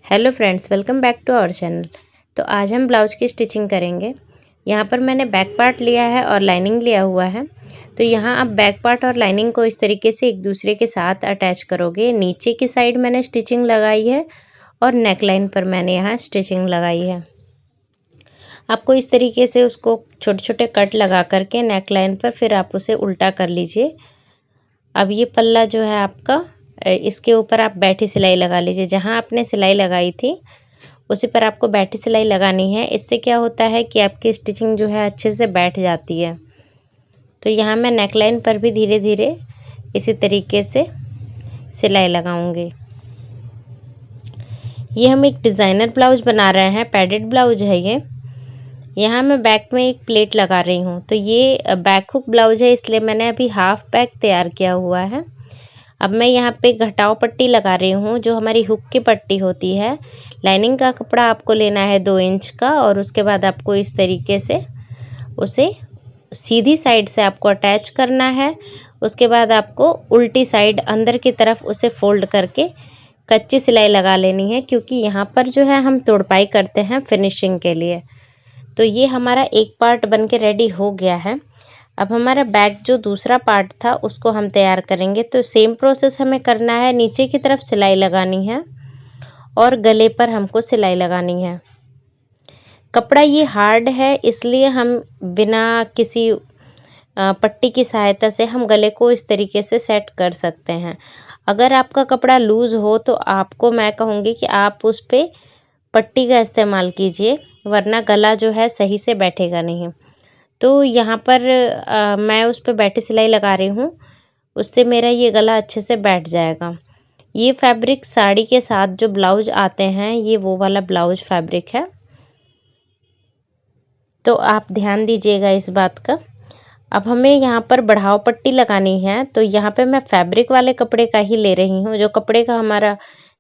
Hello friends, welcome back to our channel. तो आज हम ब्लाउज की स्टिचिंग करेंगे। यहाँ पर मैंने बैक पार्ट लिया है और लाइनिंग लिया हुआ है। तो यहाँ आप बैक पार्ट और लाइनिंग को इस तरीके से एक दूसरे के साथ अटैच करोगे। नीचे की साइड मैंने स्टिचिंग लगाई है और नेक लाइन पर मैंने यहाँ स्टिचिंग लगाई है। आपको इस तरीके से उसको छोटे छोटे कट लगा करके नेक लाइन पर फिर आप उसे उल्टा कर लीजिए। अब ये पल्ला जो है आपका, इसके ऊपर आप बैठी सिलाई लगा लीजिए। जहाँ आपने सिलाई लगाई थी उसी पर आपको बैठी सिलाई लगानी है। इससे क्या होता है कि आपकी स्टिचिंग जो है अच्छे से बैठ जाती है। तो यहाँ मैं नेकलाइन पर भी धीरे धीरे इसी तरीके से सिलाई लगाऊंगी। ये हम एक डिज़ाइनर ब्लाउज बना रहे हैं, पैडेड ब्लाउज है ये। यहाँ मैं बैक में एक प्लेट लगा रही हूँ। तो ये बैक हुक ब्लाउज है, इसलिए मैंने अभी हाफ बैक तैयार किया हुआ है। अब मैं यहाँ पे घटाव पट्टी लगा रही हूँ, जो हमारी हुक की पट्टी होती है। लाइनिंग का कपड़ा आपको लेना है 2 इंच का, और उसके बाद आपको इस तरीके से उसे सीधी साइड से आपको अटैच करना है। उसके बाद आपको उल्टी साइड अंदर की तरफ उसे फोल्ड करके कच्ची सिलाई लगा लेनी है, क्योंकि यहाँ पर जो है हम तुड़पाई करते हैं फिनिशिंग के लिए। तो ये हमारा एक पार्ट बन के रेडी हो गया है। अब हमारा बैक जो दूसरा पार्ट था उसको हम तैयार करेंगे। तो सेम प्रोसेस हमें करना है। नीचे की तरफ सिलाई लगानी है और गले पर हमको सिलाई लगानी है। कपड़ा ये हार्ड है, इसलिए हम बिना किसी पट्टी की सहायता से हम गले को इस तरीके से सेट कर सकते हैं। अगर आपका कपड़ा लूज हो तो आपको मैं कहूँगी कि आप उस पर पट्टी का इस्तेमाल कीजिए, वरना गला जो है सही से बैठेगा नहीं। तो यहाँ पर मैं उस पर बैठी सिलाई लगा रही हूँ, उससे मेरा ये गला अच्छे से बैठ जाएगा। ये फैब्रिक साड़ी के साथ जो ब्लाउज आते हैं, ये वो वाला ब्लाउज फैब्रिक है, तो आप ध्यान दीजिएगा इस बात का। अब हमें यहाँ पर बढ़ाव पट्टी लगानी है। तो यहाँ पे मैं फैब्रिक वाले कपड़े का ही ले रही हूँ। जो कपड़े का हमारा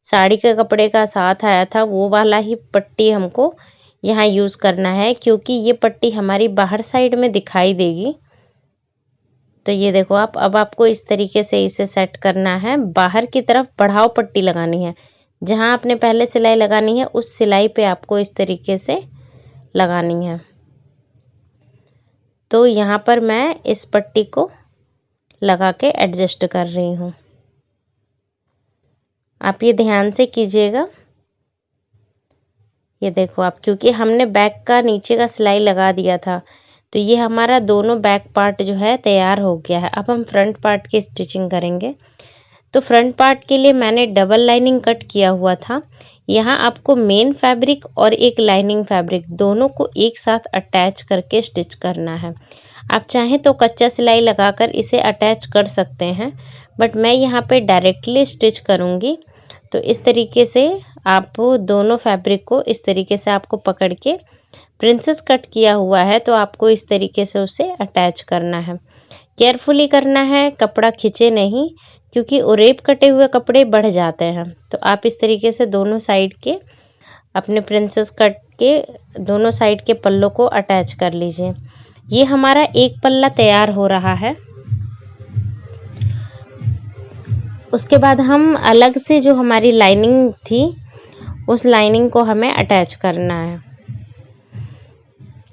साड़ी के कपड़े का साथ आया था, वो वाला ही पट्टी हमको यहाँ यूज़ करना है, क्योंकि ये पट्टी हमारी बाहर साइड में दिखाई देगी। तो ये देखो आप, अब आपको इस तरीके से इसे सेट करना है। बाहर की तरफ बढ़ाव पट्टी लगानी है। जहाँ आपने पहले सिलाई लगानी है उस सिलाई पे आपको इस तरीके से लगानी है। तो यहाँ पर मैं इस पट्टी को लगा के एडजस्ट कर रही हूँ। आप ये ध्यान से कीजिएगा। ये देखो आप, क्योंकि हमने बैक का नीचे का सिलाई लगा दिया था, तो ये हमारा दोनों बैक पार्ट जो है तैयार हो गया है। अब हम फ्रंट पार्ट की स्टिचिंग करेंगे। तो फ्रंट पार्ट के लिए मैंने डबल लाइनिंग कट किया हुआ था। यहाँ आपको मेन फैब्रिक और एक लाइनिंग फैब्रिक दोनों को एक साथ अटैच करके स्टिच करना है। आप चाहें तो कच्चा सिलाई लगाकर इसे अटैच कर सकते हैं, बट मैं यहाँ पे डायरेक्टली स्टिच करूँगी। तो इस तरीके से आप दोनों फैब्रिक को इस तरीके से आपको पकड़ के, प्रिंसेस कट किया हुआ है तो आपको इस तरीके से उसे अटैच करना है। केयरफुली करना है, कपड़ा खींचे नहीं, क्योंकि ओरेप कटे हुए कपड़े बढ़ जाते हैं। तो आप इस तरीके से दोनों साइड के अपने प्रिंसेस कट के दोनों साइड के पल्लों को अटैच कर लीजिए। ये हमारा एक पल्ला तैयार हो रहा है। उसके बाद हम अलग से जो हमारी लाइनिंग थी उस लाइनिंग को हमें अटैच करना है।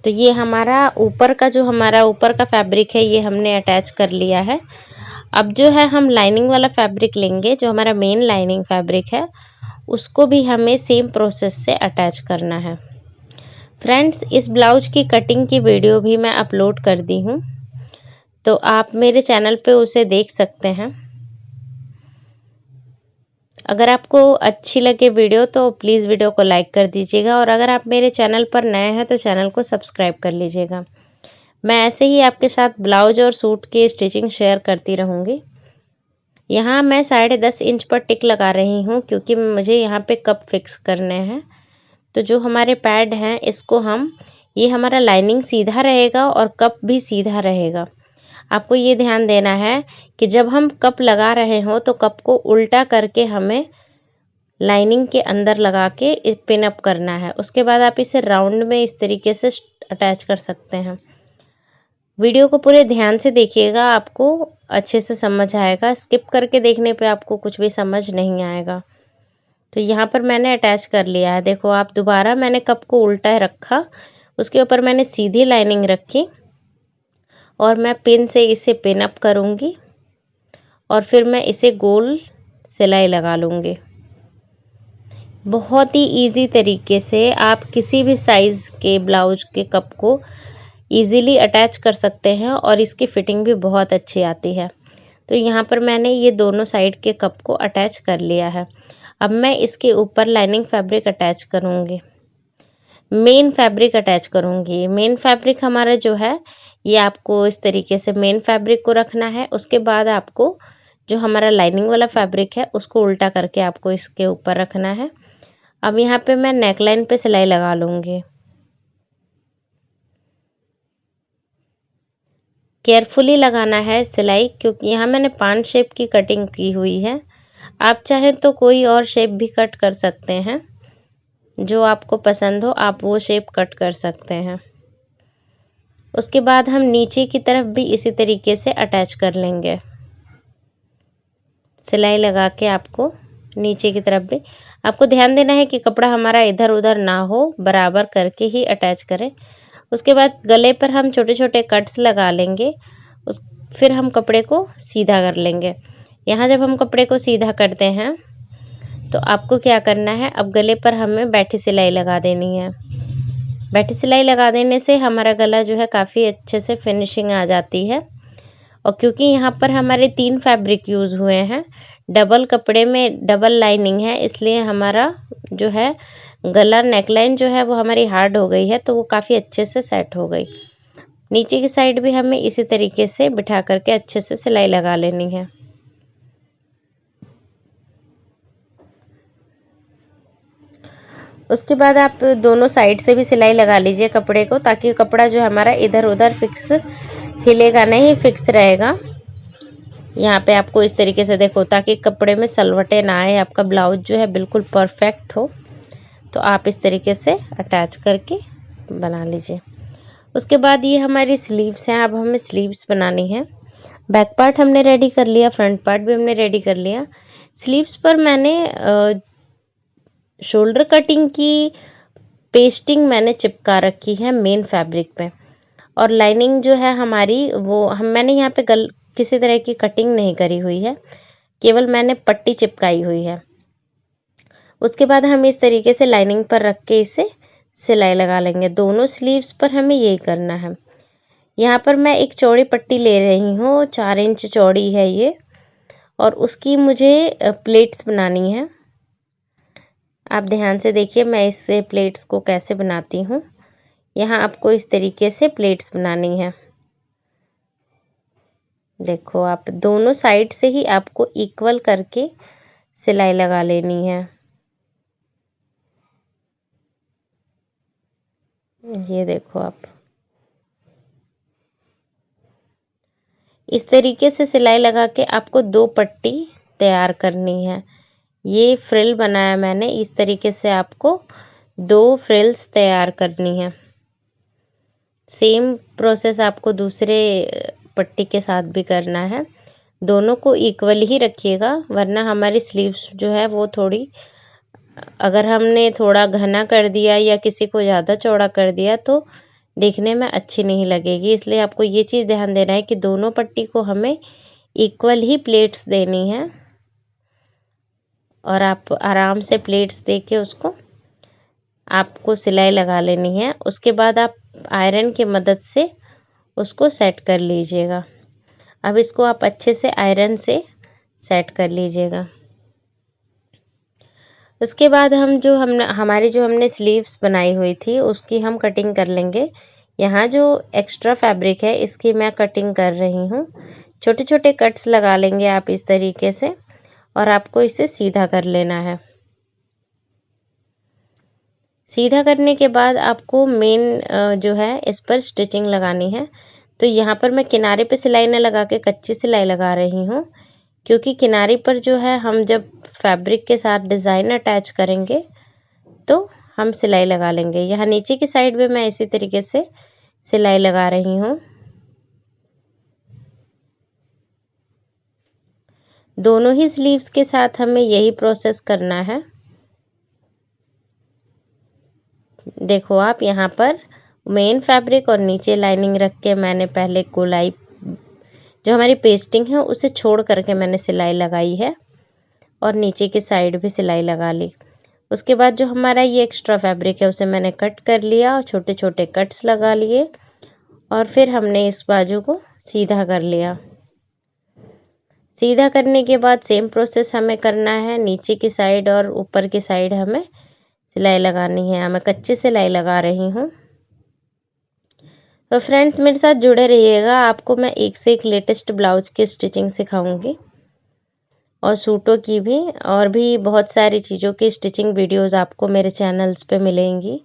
तो ये हमारा ऊपर का जो हमारा ऊपर का फैब्रिक है ये हमने अटैच कर लिया है। अब जो है हम लाइनिंग वाला फैब्रिक लेंगे, जो हमारा मेन लाइनिंग फैब्रिक है उसको भी हमें सेम प्रोसेस से अटैच करना है। फ्रेंड्स, इस ब्लाउज की कटिंग की वीडियो भी मैं अपलोड कर दी हूँ, तो आप मेरे चैनल पे उसे देख सकते हैं। अगर आपको अच्छी लगे वीडियो तो प्लीज़ वीडियो को लाइक कर दीजिएगा, और अगर आप मेरे चैनल पर नए हैं तो चैनल को सब्सक्राइब कर लीजिएगा। मैं ऐसे ही आपके साथ ब्लाउज और सूट की स्टिचिंग शेयर करती रहूँगी। यहाँ मैं 10.5 इंच पर टिक लगा रही हूँ, क्योंकि मुझे यहाँ पे कप फिक्स करने हैं। तो जो हमारे पैड हैं इसको हम, ये हमारा लाइनिंग सीधा रहेगा और कप भी सीधा रहेगा। आपको ये ध्यान देना है कि जब हम कप लगा रहे हो तो कप को उल्टा करके हमें लाइनिंग के अंदर लगा के पिन अप करना है। उसके बाद आप इसे राउंड में इस तरीके से अटैच कर सकते हैं। वीडियो को पूरे ध्यान से देखिएगा, आपको अच्छे से समझ आएगा। स्किप करके देखने पे आपको कुछ भी समझ नहीं आएगा। तो यहाँ पर मैंने अटैच कर लिया है। देखो आप, दोबारा मैंने कप को उल्टा रखा, उसके ऊपर मैंने सीधी लाइनिंग रखी और मैं पिन से इसे पिन अप करूँगी और फिर मैं इसे गोल सिलाई लगा लूँगी। बहुत ही इजी तरीके से आप किसी भी साइज़ के ब्लाउज के कप को इजीली अटैच कर सकते हैं और इसकी फिटिंग भी बहुत अच्छी आती है। तो यहाँ पर मैंने ये दोनों साइड के कप को अटैच कर लिया है। अब मैं इसके ऊपर लाइनिंग फैब्रिक अटैच करूँगी, मेन फैब्रिक अटैच करूँगी। मेन फैब्रिक हमारा जो है, ये आपको इस तरीके से मेन फैब्रिक को रखना है। उसके बाद आपको जो हमारा लाइनिंग वाला फैब्रिक है उसको उल्टा करके आपको इसके ऊपर रखना है। अब यहाँ पे मैं नेकलाइन पे सिलाई लगा लूँगी। केयरफुली लगाना है सिलाई, क्योंकि यहाँ मैंने 5 शेप की कटिंग की हुई है। आप चाहें तो कोई और शेप भी कट कर सकते हैं, जो आपको पसंद हो आप वो शेप कट कर सकते हैं। उसके बाद हम नीचे की तरफ भी इसी तरीके से अटैच कर लेंगे। सिलाई लगा के आपको नीचे की तरफ भी आपको ध्यान देना है कि कपड़ा हमारा इधर उधर ना हो, बराबर करके ही अटैच करें। उसके बाद गले पर हम छोटे छोटे कट्स लगा लेंगे। फिर हम कपड़े को सीधा कर लेंगे। यहाँ जब हम कपड़े को सीधा करते हैं तो आपको क्या करना है, अब गले पर हमें बैठी सिलाई लगा देनी है। बैठी सिलाई लगा देने से हमारा गला जो है काफ़ी अच्छे से फिनिशिंग आ जाती है। और क्योंकि यहाँ पर हमारे 3 फैब्रिक यूज़ हुए हैं, डबल कपड़े में डबल लाइनिंग है, इसलिए हमारा जो है गला नेकलाइन जो है वो हमारी हार्ड हो गई है, तो वो काफ़ी अच्छे से सेट हो गई। नीचे की साइड भी हमें इसी तरीके से बिठा करके अच्छे से सिलाई लगा लेनी है। उसके बाद आप दोनों साइड से भी सिलाई लगा लीजिए कपड़े को, ताकि कपड़ा जो हमारा इधर उधर फिक्स हिलेगा नहीं, फिक्स रहेगा। यहाँ पे आपको इस तरीके से देखो, ताकि कपड़े में सलवटें ना आए, आपका ब्लाउज जो है बिल्कुल परफेक्ट हो। तो आप इस तरीके से अटैच करके बना लीजिए। उसके बाद ये हमारी स्लीव्स हैं। अब हमें स्लीव्स बनानी है। बैक पार्ट हमने रेडी कर लिया, फ्रंट पार्ट भी हमने रेडी कर लिया। स्लीव्स पर मैंने शोल्डर कटिंग की पेस्टिंग मैंने चिपका रखी है मेन फैब्रिक पे, और लाइनिंग जो है हमारी वो मैंने यहाँ पे किसी तरह की कटिंग नहीं करी हुई है, केवल मैंने पट्टी चिपकाई हुई है। उसके बाद हम इस तरीके से लाइनिंग पर रख के इसे सिलाई लगा लेंगे। दोनों स्लीव्स पर हमें यही करना है। यहाँ पर मैं एक चौड़ी पट्टी ले रही हूँ, 4 इंच चौड़ी है ये, और उसकी मुझे प्लेट्स बनानी है। आप ध्यान से देखिए मैं इससे प्लेट्स को कैसे बनाती हूँ। यहाँ आपको इस तरीके से प्लेट्स बनानी है। देखो आप, दोनों साइड से ही आपको इक्वल करके सिलाई लगा लेनी है। ये देखो आप, इस तरीके से सिलाई लगा के आपको 2 पट्टी तैयार करनी है। ये फ्रिल बनाया मैंने, इस तरीके से आपको 2 फ्रिल्स तैयार करनी है। सेम प्रोसेस आपको दूसरे पट्टी के साथ भी करना है। दोनों को इक्वल ही रखिएगा, वरना हमारी स्लीव्स जो है वो थोड़ी, अगर हमने थोड़ा घना कर दिया या किसी को ज़्यादा चौड़ा कर दिया तो देखने में अच्छी नहीं लगेगी। इसलिए आपको ये चीज़ ध्यान देना है कि दोनों पट्टी को हमें इक्वल ही प्लेट्स देनी है, और आप आराम से प्लेट्स दे के उसको आपको सिलाई लगा लेनी है। उसके बाद आप आयरन की मदद से उसको सेट कर लीजिएगा। अब इसको आप अच्छे से आयरन से सेट कर लीजिएगा। उसके बाद हमारी जो हमने स्लीव्स बनाई हुई थी उसकी हम कटिंग कर लेंगे। यहाँ जो एक्स्ट्रा फैब्रिक है इसकी मैं कटिंग कर रही हूँ। छोटे छोटे कट्स लगा लेंगे आप इस तरीके से, और आपको इसे सीधा कर लेना है। सीधा करने के बाद आपको मेन जो है इस पर स्टिचिंग लगानी है। तो यहाँ पर मैं किनारे पे सिलाई न लगा के कच्ची सिलाई लगा रही हूँ, क्योंकि किनारे पर जो है हम जब फैब्रिक के साथ डिज़ाइन अटैच करेंगे तो हम सिलाई लगा लेंगे। यहाँ नीचे की साइड में मैं इसी तरीके से सिलाई लगा रही हूँ। दोनों ही स्लीव्स के साथ हमें यही प्रोसेस करना है। देखो आप यहाँ पर मेन फैब्रिक और नीचे लाइनिंग रख के मैंने पहले गोलाई जो हमारी पेस्टिंग है उसे छोड़ करके मैंने सिलाई लगाई है और नीचे की साइड भी सिलाई लगा ली। उसके बाद जो हमारा ये एक्स्ट्रा फैब्रिक है उसे मैंने कट कर लिया और छोटे छोटे कट्स लगा लिए और फिर हमने इस बाजू को सीधा कर लिया। सीधा करने के बाद सेम प्रोसेस हमें करना है, नीचे की साइड और ऊपर की साइड हमें सिलाई लगानी है। मैं कच्ची सिलाई लगा रही हूँ। तो फ्रेंड्स मेरे साथ जुड़े रहिएगा, आपको मैं एक से एक लेटेस्ट ब्लाउज की स्टिचिंग सिखाऊंगी और सूटों की भी, और भी बहुत सारी चीज़ों की स्टिचिंग वीडियोस आपको मेरे चैनल्स पे मिलेंगी।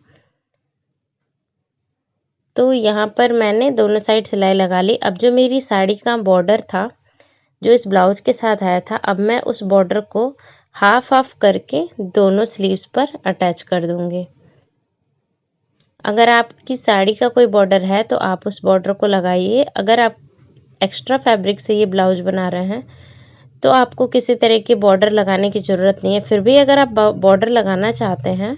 तो यहाँ पर मैंने दोनों साइड सिलाई लगा ली। अब जो मेरी साड़ी का बॉर्डर था जो इस ब्लाउज के साथ आया था, अब मैं उस बॉर्डर को हाफ हाफ करके दोनों स्लीव्स पर अटैच कर दूंगी। अगर आपकी साड़ी का कोई बॉर्डर है तो आप उस बॉर्डर को लगाइए। अगर आप एक्स्ट्रा फैब्रिक से ये ब्लाउज बना रहे हैं तो आपको किसी तरह के बॉर्डर लगाने की ज़रूरत नहीं है। फिर भी अगर आप बॉर्डर लगाना चाहते हैं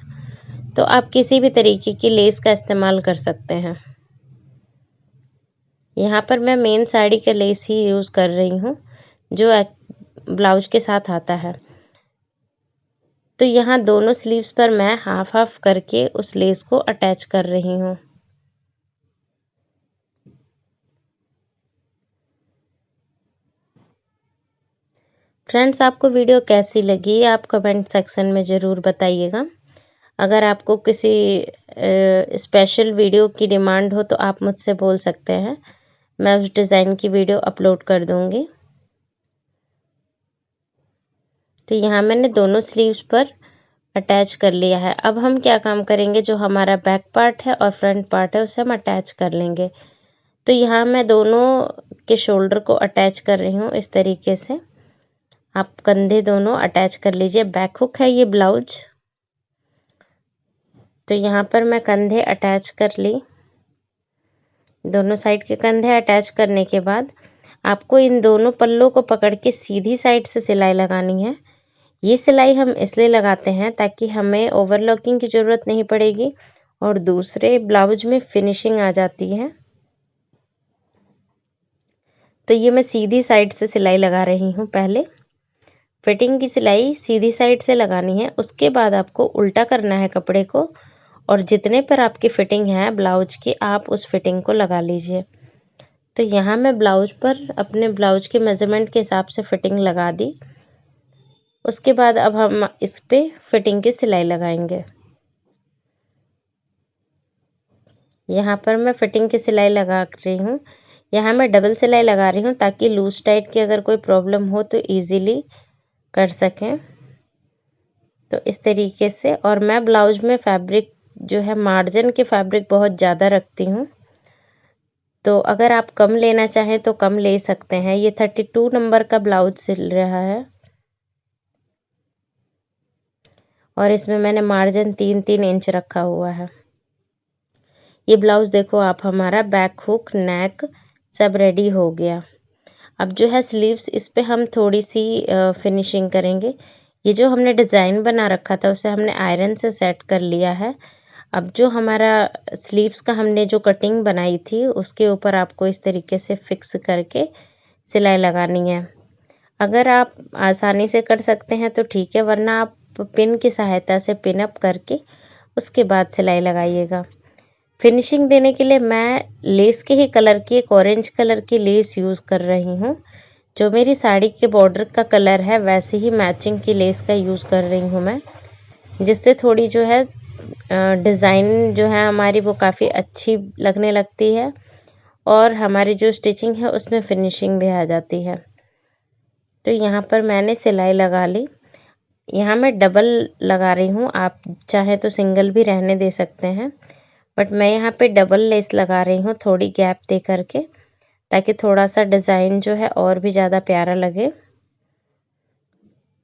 तो आप किसी भी तरीके की लेस का इस्तेमाल कर सकते हैं। यहाँ पर मैं मेन साड़ी का लेस ही यूज़ कर रही हूँ जो ब्लाउज के साथ आता है। तो यहाँ दोनों स्लीव्स पर मैं हाफ हाफ करके उस लेस को अटैच कर रही हूँ। फ्रेंड्स आपको वीडियो कैसी लगी आप कमेंट सेक्शन में ज़रूर बताइएगा। अगर आपको किसी स्पेशल वीडियो की डिमांड हो तो आप मुझसे बोल सकते हैं, मैं उस डिज़ाइन की वीडियो अपलोड कर दूँगी। तो यहाँ मैंने दोनों स्लीव्स पर अटैच कर लिया है। अब हम क्या काम करेंगे, जो हमारा बैक पार्ट है और फ्रंट पार्ट है उसे हम अटैच कर लेंगे। तो यहाँ मैं दोनों के शोल्डर को अटैच कर रही हूँ इस तरीके से। आप कंधे दोनों अटैच कर लीजिए। बैक हुक है ये ब्लाउज। तो यहाँ पर मैं कंधे अटैच कर ली। दोनों साइड के कंधे अटैच करने के बाद आपको इन दोनों पल्लों को पकड़ के सीधी साइड से सिलाई लगानी है। ये सिलाई हम इसलिए लगाते हैं ताकि हमें ओवरलॉकिंग की ज़रूरत नहीं पड़ेगी और दूसरे ब्लाउज में फिनिशिंग आ जाती है। तो ये मैं सीधी साइड से सिलाई लगा रही हूँ। पहले फिटिंग की सिलाई सीधी साइड से लगानी है, उसके बाद आपको उल्टा करना है कपड़े को और जितने पर आपकी फिटिंग है ब्लाउज की आप उस फिटिंग को लगा लीजिए। तो यहाँ मैं ब्लाउज पर अपने ब्लाउज के मेज़रमेंट के हिसाब से फिटिंग लगा दी। उसके बाद अब हम इस पे फिटिंग की सिलाई लगाएंगे। यहाँ पर मैं फिटिंग की सिलाई लगा रही हूँ। यहाँ मैं डबल सिलाई लगा रही हूँ ताकि लूज टाइट की अगर कोई प्रॉब्लम हो तो इजीली कर सकें। तो इस तरीके से, और मैं ब्लाउज में फैब्रिक जो है मार्जिन के फैब्रिक बहुत ज़्यादा रखती हूँ। तो अगर आप कम लेना चाहें तो कम ले सकते हैं। ये 32 नंबर का ब्लाउज सिल रहा है और इसमें मैंने मार्जिन 3-3 इंच रखा हुआ है। ये ब्लाउज देखो आप, हमारा बैक हुक नेक सब रेडी हो गया। अब जो है स्लीव्स, इस पे हम थोड़ी सी फिनिशिंग करेंगे। ये जो हमने डिज़ाइन बना रखा था उसे हमने आयरन से सेट कर लिया है। अब जो हमारा स्लीव्स का हमने जो कटिंग बनाई थी उसके ऊपर आपको इस तरीके से फिक्स करके सिलाई लगानी है। अगर आप आसानी से कर सकते हैं तो ठीक है, वरना आप पिन की सहायता से पिन अप करके उसके बाद सिलाई लगाइएगा। फिनिशिंग देने के लिए मैं लेस के ही कलर की एक ऑरेंज कलर की लेस यूज़ कर रही हूँ। जो मेरी साड़ी के बॉर्डर का कलर है वैसे ही मैचिंग की लेस का यूज़ कर रही हूँ मैं, जिससे थोड़ी जो है डिज़ाइन जो है हमारी वो काफ़ी अच्छी लगने लगती है और हमारी जो स्टिचिंग है उसमें फिनिशिंग भी आ जाती है। तो यहाँ पर मैंने सिलाई लगा ली। यहाँ मैं डबल लगा रही हूँ, आप चाहें तो सिंगल भी रहने दे सकते हैं, बट मैं यहाँ पे डबल लेस लगा रही हूँ थोड़ी गैप दे करके, ताकि थोड़ा सा डिज़ाइन जो है और भी ज़्यादा प्यारा लगे।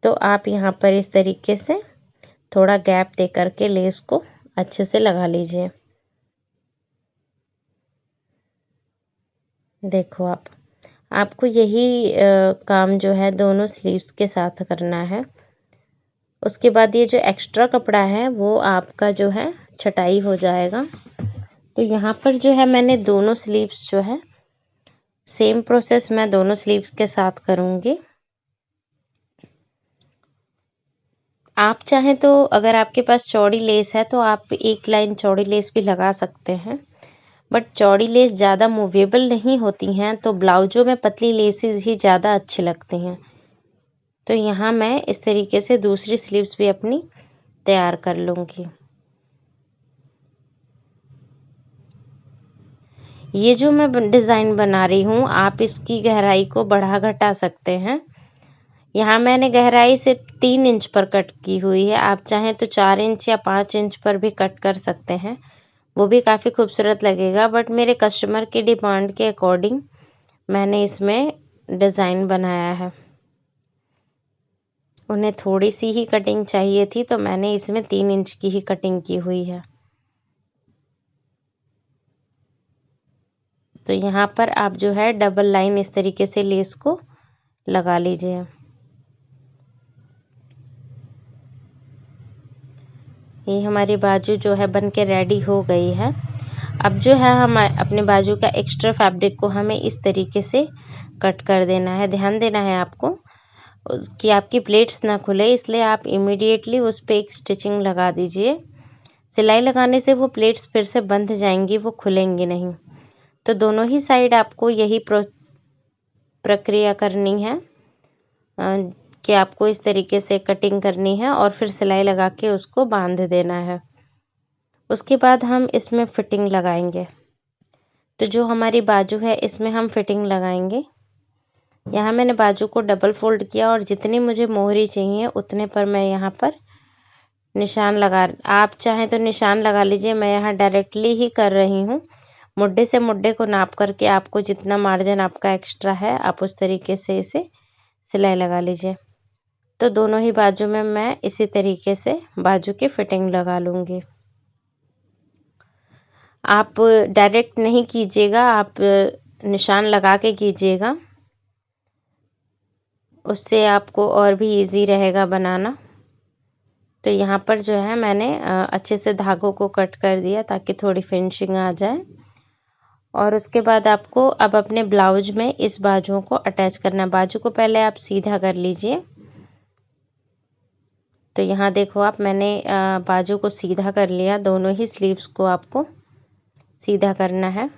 तो आप यहाँ पर इस तरीके से थोड़ा गैप दे करके लेस को अच्छे से लगा लीजिए। देखो आपको यही काम जो है दोनों स्लीव्स के साथ करना है। उसके बाद ये जो एक्स्ट्रा कपड़ा है वो आपका जो है छटाई हो जाएगा। तो यहाँ पर जो है मैंने दोनों स्लीव्स जो है सेम प्रोसेस मैं दोनों स्लीव्स के साथ करूँगी। आप चाहें तो अगर आपके पास चौड़ी लेस है तो आप एक लाइन चौड़ी लेस भी लगा सकते हैं, बट चौड़ी लेस ज़्यादा मूवेबल नहीं होती हैं, तो ब्लाउजों में पतली लेसेस ही ज़्यादा अच्छी लगती हैं। तो यहाँ मैं इस तरीके से दूसरी स्लीव्स भी अपनी तैयार कर लूँगी। ये जो मैं डिज़ाइन बना रही हूँ, आप इसकी गहराई को बढ़ा घटा सकते हैं। यहाँ मैंने गहराई से 3 इंच पर कट की हुई है। आप चाहें तो 4 इंच या 5 इंच पर भी कट कर सकते हैं, वो भी काफ़ी खूबसूरत लगेगा। बट मेरे कस्टमर की डिमांड के अकॉर्डिंग मैंने इसमें डिज़ाइन बनाया है। उन्हें थोड़ी सी ही कटिंग चाहिए थी, तो मैंने इसमें 3 इंच की ही कटिंग की हुई है। तो यहाँ पर आप जो है डबल लाइन इस तरीके से लेस को लगा लीजिए। ये हमारी बाजू जो है बन के रेडी हो गई है। अब जो है हम अपने बाजू का एक्स्ट्रा फैब्रिक को हमें इस तरीके से कट कर देना है। ध्यान देना है आपको कि आपकी प्लेट्स ना खुले, इसलिए आप इमीडिएटली उस पर एक स्टिचिंग लगा दीजिए। सिलाई लगाने से वो प्लेट्स फिर से बंध जाएंगी, वो खुलेंगी नहीं। तो दोनों ही साइड आपको यही प्रक्रिया करनी है कि आपको इस तरीके से कटिंग करनी है और फिर सिलाई लगा के उसको बांध देना है। उसके बाद हम इसमें फिटिंग लगाएंगे। तो जो हमारी बाजू है इसमें हम फिटिंग लगाएंगे। यहाँ मैंने बाजू को डबल फोल्ड किया और जितनी मुझे मोहरी चाहिए उतने पर मैं यहाँ पर निशान आप चाहें तो निशान लगा लीजिए। मैं यहाँ डायरेक्टली ही कर रही हूँ। मुड्ढे से मुड्ढे को नाप करके आपको जितना मार्जिन आपका एक्स्ट्रा है आप उस तरीके से इसे सिलाई लगा लीजिए। तो दोनों ही बाजू में मैं इसी तरीके से बाजू की फिटिंग लगा लूँगी। आप डायरेक्ट नहीं कीजिएगा, आप निशान लगा के कीजिएगा, उससे आपको और भी इजी रहेगा बनाना। तो यहाँ पर जो है मैंने अच्छे से धागों को कट कर दिया ताकि थोड़ी फिनिशिंग आ जाए। और उसके बाद आपको अब अपने ब्लाउज में इस बाजुओं को अटैच करना। बाजू को पहले आप सीधा कर लीजिए। तो यहाँ देखो आप मैंने बाजू को सीधा कर लिया। दोनों ही स्लीव्स को आपको सीधा करना है।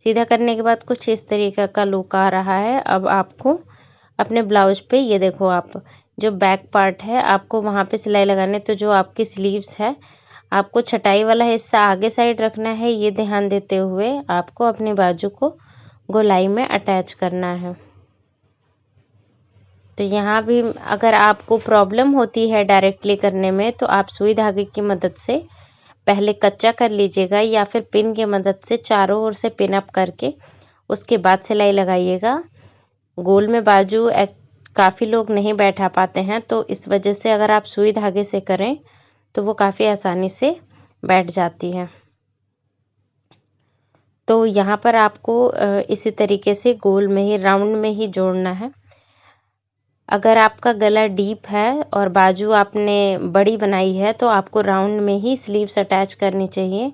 सीधा करने के बाद कुछ इस तरीके का लुक आ रहा है। अब आपको अपने ब्लाउज पे ये देखो आप जो बैक पार्ट है आपको वहाँ पे सिलाई लगाने। तो जो आपकी स्लीव्स है आपको छटाई वाला हिस्सा आगे साइड रखना है। ये ध्यान देते हुए आपको अपनी बाजू को गोलाई में अटैच करना है। तो यहाँ भी अगर आपको प्रॉब्लम होती है डायरेक्टली करने में तो आप सुई धागे की मदद से पहले कच्चा कर लीजिएगा या फिर पिन की मदद से चारों ओर से पिन अप करके उसके बाद सिलाई लगाइएगा। गोल में बाजू काफ़ी लोग नहीं बैठा पाते हैं, तो इस वजह से अगर आप सुई धागे से करें तो वो काफ़ी आसानी से बैठ जाती है। तो यहाँ पर आपको इसी तरीके से गोल में ही राउंड में ही जोड़ना है। अगर आपका गला डीप है और बाजू आपने बड़ी बनाई है तो आपको राउंड में ही स्लीव्स अटैच करनी चाहिए।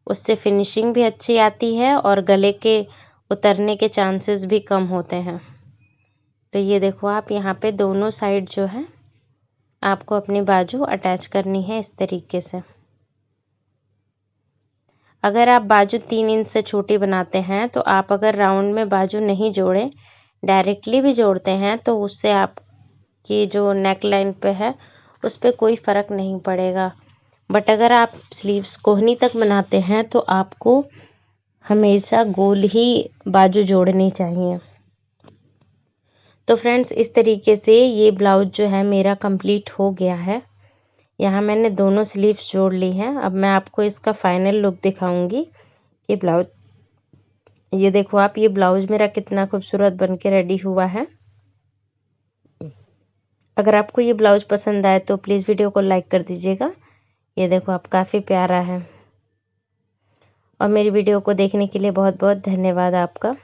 उससे फिनिशिंग भी अच्छी आती है और गले के उतरने के चांसेस भी कम होते हैं। तो ये देखो आप यहाँ पे दोनों साइड जो है आपको अपनी बाजू अटैच करनी है इस तरीके से। अगर आप बाजू 3 इंच से छोटी बनाते हैं तो आप अगर राउंड में बाजू नहीं जोड़े डायरेक्टली भी जोड़ते हैं तो उससे आपकी जो नेक लाइन पे है उस पर कोई फ़र्क नहीं पड़ेगा। बट अगर आप स्लीव्स कोहनी तक बनाते हैं तो आपको हमेशा गोल ही बाजू जोड़नी चाहिए। तो फ्रेंड्स इस तरीके से ये ब्लाउज जो है मेरा कंप्लीट हो गया है। यहाँ मैंने दोनों स्लीव्स जोड़ ली हैं। अब मैं आपको इसका फाइनल लुक दिखाऊंगी कि ब्लाउज ये देखो आप ये ब्लाउज मेरा कितना खूबसूरत बन के रेडी हुआ है। अगर आपको ये ब्लाउज पसंद आए तो प्लीज़ वीडियो को लाइक कर दीजिएगा। ये देखो आप काफ़ी प्यारा है। और मेरी वीडियो को देखने के लिए बहुत बहुत धन्यवाद आपका।